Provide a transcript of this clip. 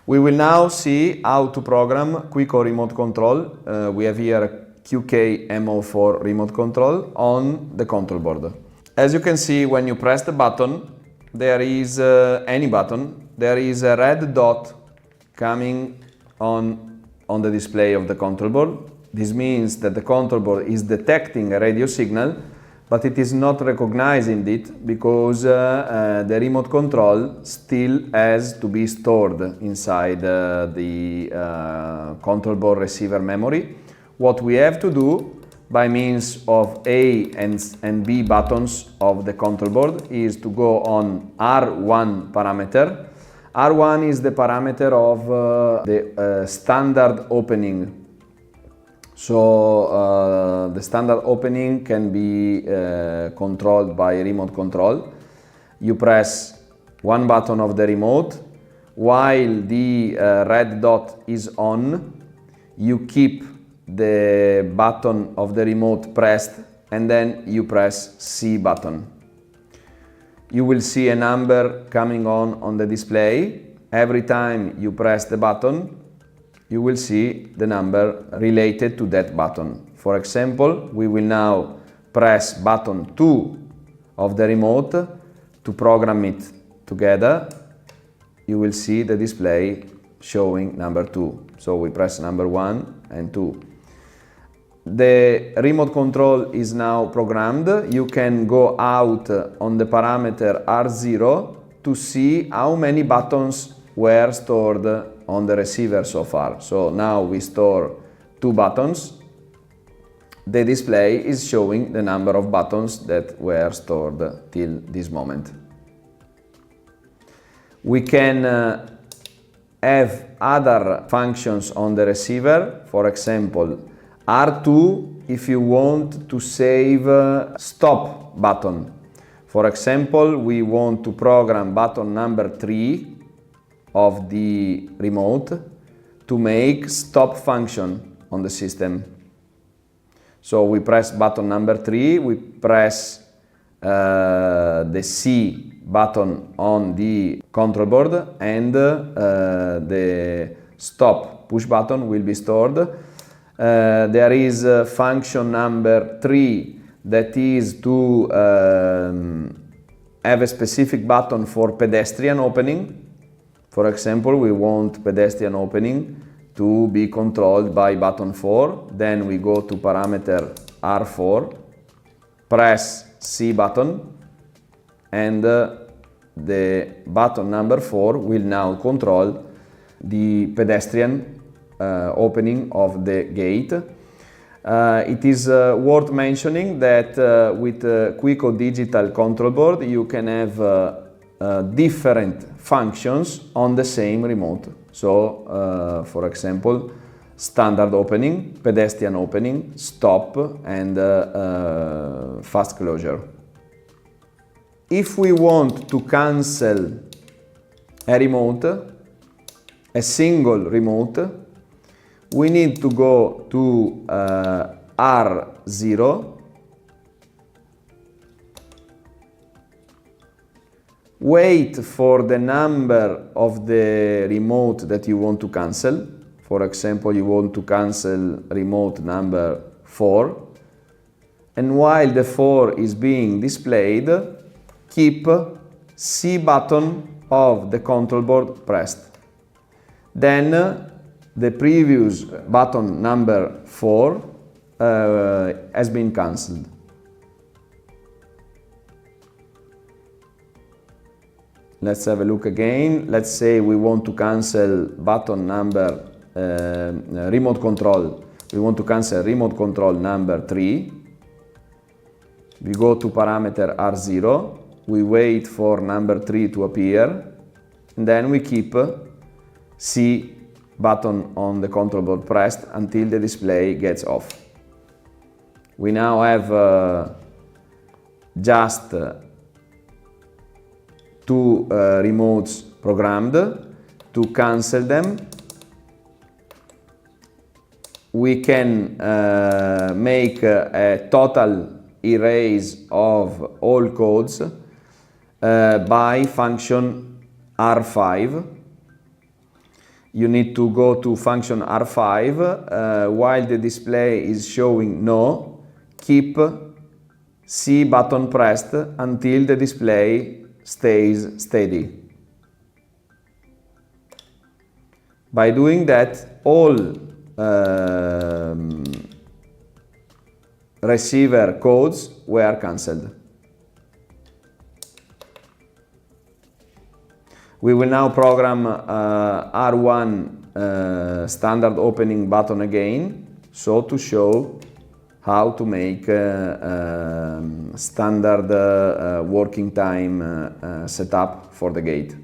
We will now see how to program Quico remote control. We have here a QK-MO4 remote control on the control board. As you can see, when you press the button, there is any button, there is a red dot coming on the display of the control board. This means that the control board is detecting a radio signal, but it is not recognizing it because the remote control still has to be stored inside the control board receiver memory. What we have to do by means of A and B buttons of the control board is to go on R1 parameter. R1 is the parameter of the standard opening. So the standard opening can be controlled by remote control. You press one button of the remote. While the red dot is on, you keep the button of the remote pressed and then you press C button. You will see a number coming on the display. Every time you press the button, you will see the number related to that button. For example, we will now press button 2 of the remote to program it together. You will see the display showing number 2. So we press number 1 and 2. The remote control is now programmed. You can go out on the parameter R0 to see how many buttons were stored on the receiver so far. So now we store 2 buttons. The display is showing the number of buttons that were stored till this moment. We can have other functions on the receiver. For example, R2 if you want to save stop button. For example, we want to program button number 3 of the remote to make stop function on the system. So we press button number 3, we press the C button on the control board and the stop push button will be stored. There is function number 3 that is to have a specific button for pedestrian opening. For example, we want pedestrian opening to be controlled by button 4. Then we go to parameter R4, press C button, and the button number 4 will now control the pedestrian opening of the gate. It is worth mentioning that with Quico digital control board you can have different functions on the same remote. So for example, standard opening, pedestrian opening, stop, and fast closure. If we want to cancel a remote, a single remote, we need to go to R0, wait for the number of the remote that you want to cancel. For example, you want to cancel remote number 4, and while the 4 is being displayed, keep C button of the control board pressed. Then the previous button number 4 has been cancelled. Let's have a look again. Let's say we want to cancel button number remote control. We want to cancel remote control number 3. We go to parameter R0. We wait for number 3 to appear. And then we keep C button on the control board pressed until the display gets off. We now have just 2 remotes programmed. To cancel them, we can make a total erase of all codes by function R5. you need to go to function R5. While the display is showing no, keep C button pressed until the display stays steady. By doing that, all receiver codes were cancelled. We will now program R1 standard opening button again, so to show how to make standard working time setup for the gate.